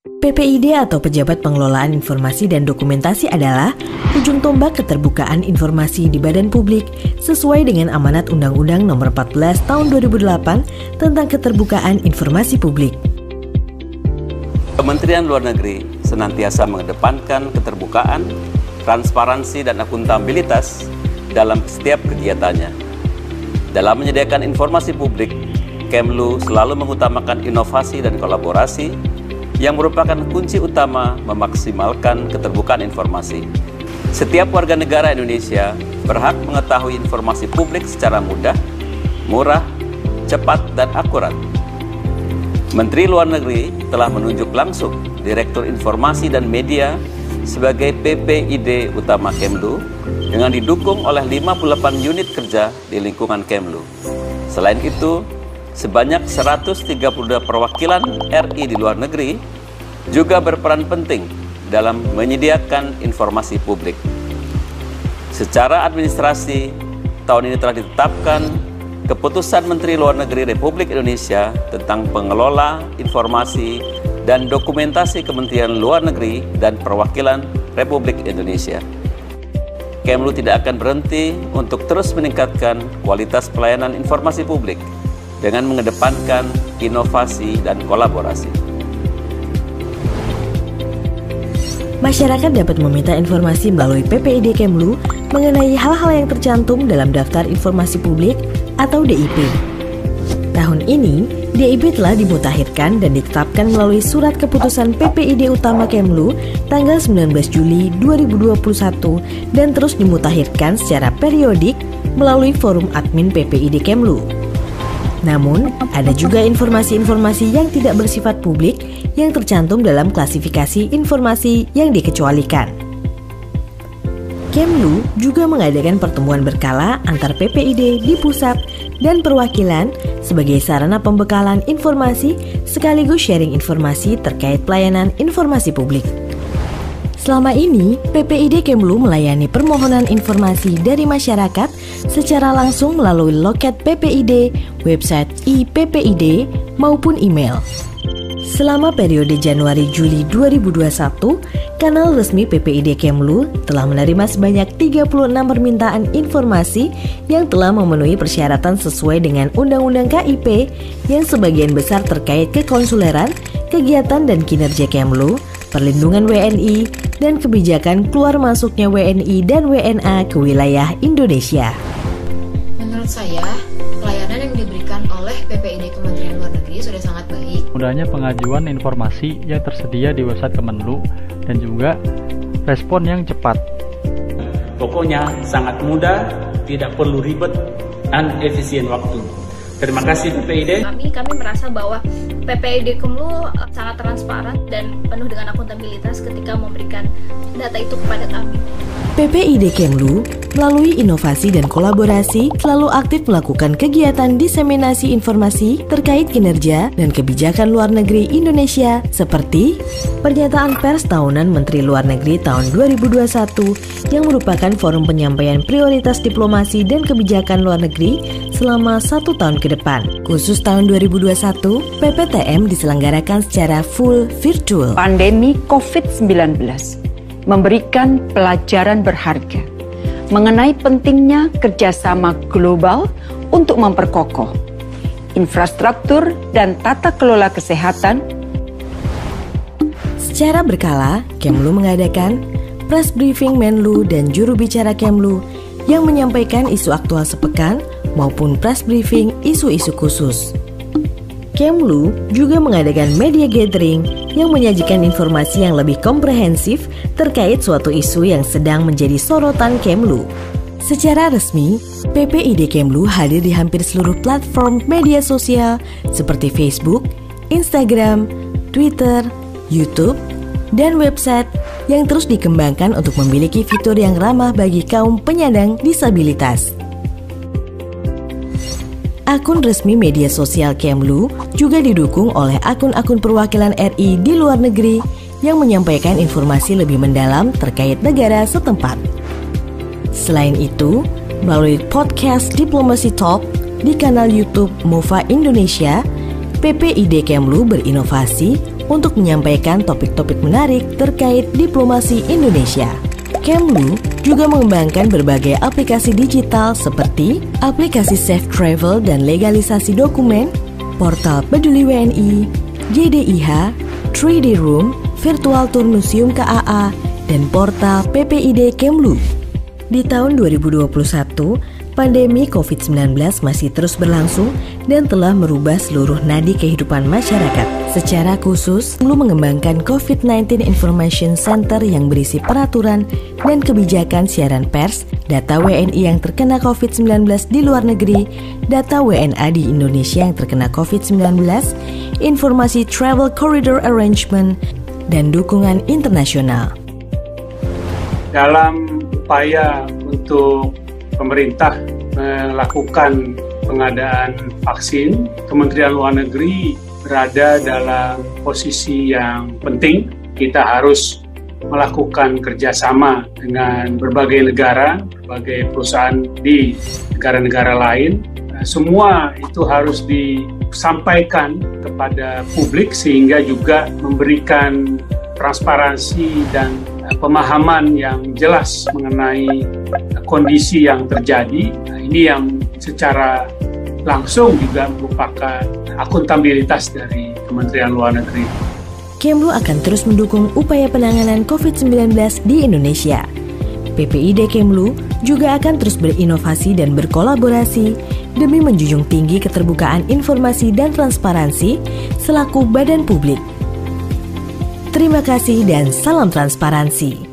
PPID atau Pejabat Pengelolaan Informasi dan Dokumentasi adalah ujung tombak keterbukaan informasi di badan publik sesuai dengan amanat Undang-Undang Nomor 14 Tahun 2008 tentang keterbukaan informasi publik. Kementerian Luar Negeri senantiasa mengedepankan keterbukaan, transparansi, dan akuntabilitas dalam setiap kegiatannya. Dalam menyediakan informasi publik, Kemlu selalu mengutamakan inovasi dan kolaborasi yang merupakan kunci utama memaksimalkan keterbukaan informasi. Setiap warga negara Indonesia berhak mengetahui informasi publik secara mudah, murah, cepat, dan akurat. Menteri Luar Negeri telah menunjuk langsung Direktur Informasi dan Media sebagai PPID utama Kemlu dengan didukung oleh 58 unit kerja di lingkungan Kemlu. Selain itu, sebanyak 132 perwakilan RI di luar negeri juga berperan penting dalam menyediakan informasi publik. Secara administrasi, tahun ini telah ditetapkan Keputusan Menteri Luar Negeri Republik Indonesia tentang pengelola informasi dan dokumentasi Kementerian Luar Negeri dan Perwakilan Republik Indonesia. Kemlu tidak akan berhenti untuk terus meningkatkan kualitas pelayanan informasi publik dengan mengedepankan inovasi dan kolaborasi. Masyarakat dapat meminta informasi melalui PPID Kemlu mengenai hal-hal yang tercantum dalam Daftar Informasi Publik atau DIP. Tahun ini, DIP telah dimutakhirkan dan ditetapkan melalui Surat Keputusan PPID Utama Kemlu tanggal 19 Juli 2021 dan terus dimutakhirkan secara periodik melalui Forum Admin PPID Kemlu. Namun, ada juga informasi-informasi yang tidak bersifat publik yang tercantum dalam klasifikasi informasi yang dikecualikan. Kemlu juga mengadakan pertemuan berkala antar PPID di pusat dan perwakilan sebagai sarana pembekalan informasi sekaligus sharing informasi terkait pelayanan informasi publik. Selama ini, PPID Kemlu melayani permohonan informasi dari masyarakat secara langsung melalui loket PPID, website iPPID, maupun email. Selama periode Januari-Juli 2021, kanal resmi PPID Kemlu telah menerima sebanyak 36 permintaan informasi yang telah memenuhi persyaratan sesuai dengan Undang-Undang KIP yang sebagian besar terkait kekonsuleran, kegiatan dan kinerja Kemlu, perlindungan WNI, dan kebijakan keluar masuknya WNI dan WNA ke wilayah Indonesia. Menurut saya, pelayanan yang diberikan oleh PPID Kementerian Luar Negeri sudah sangat baik. Mudahnya pengajuan informasi yang tersedia di website Kemenlu dan juga respon yang cepat. Pokoknya sangat mudah, tidak perlu ribet dan efisien waktu. Terima kasih PPID. Kami merasa bahwa PPID Kemlu sangat transparan dan penuh dengan akuntabilitas ketika memberikan data itu kepada kami. PPID Kemlu melalui inovasi dan kolaborasi selalu aktif melakukan kegiatan diseminasi informasi terkait kinerja dan kebijakan luar negeri Indonesia seperti pernyataan pers tahunan Menteri Luar Negeri tahun 2021 yang merupakan forum penyampaian prioritas diplomasi dan kebijakan luar negeri selama 1 tahun ke depan. Khusus tahun 2021, PPTM diselenggarakan secara full virtual. Pandemi COVID-19 memberikan pelajaran berharga mengenai pentingnya kerjasama global untuk memperkokoh infrastruktur dan tata kelola kesehatan. Secara berkala, Kemlu mengadakan press briefing Menlu dan juru bicara Kemlu yang menyampaikan isu aktual sepekan maupun press briefing isu-isu khusus. Kemlu juga mengadakan media gathering yang menyajikan informasi yang lebih komprehensif terkait suatu isu yang sedang menjadi sorotan Kemlu. Secara resmi, PPID Kemlu hadir di hampir seluruh platform media sosial seperti Facebook, Instagram, Twitter, YouTube, dan website yang terus dikembangkan untuk memiliki fitur yang ramah bagi kaum penyandang disabilitas. Akun resmi media sosial Kemlu juga didukung oleh akun-akun perwakilan RI di luar negeri yang menyampaikan informasi lebih mendalam terkait negara setempat. Selain itu, melalui podcast Diplomacy Talk di kanal YouTube MOVA Indonesia, PPID Kemlu berinovasi untuk menyampaikan topik-topik menarik terkait diplomasi Indonesia. Kemlu juga mengembangkan berbagai aplikasi digital seperti aplikasi Safe Travel dan legalisasi dokumen, portal Peduli WNI, JDIH, 3D Room, virtual tour museum KAA, dan portal PPID Kemlu. Di tahun 2021, pandemi COVID-19 masih terus berlangsung dan telah merubah seluruh nadi kehidupan masyarakat. Secara khusus, Kemlu mengembangkan COVID-19 Information Center yang berisi peraturan dan kebijakan siaran pers, data WNI yang terkena COVID-19 di luar negeri, data WNA di Indonesia yang terkena COVID-19, informasi travel corridor arrangement, dan dukungan internasional. Dalam upaya untuk pemerintah melakukan pengadaan vaksin, Kementerian Luar Negeri berada dalam posisi yang penting. Kita harus melakukan kerjasama dengan berbagai negara, berbagai perusahaan di negara-negara lain. Semua itu harus disampaikan kepada publik sehingga juga memberikan transparansi dan pemahaman yang jelas mengenai kondisi yang terjadi. Ini yang secara langsung juga merupakan akuntabilitas dari Kementerian Luar Negeri. Kemlu akan terus mendukung upaya penanganan COVID-19 di Indonesia. PPID Kemlu juga akan terus berinovasi dan berkolaborasi demi menjunjung tinggi keterbukaan informasi dan transparansi selaku badan publik. Terima kasih dan salam transparansi.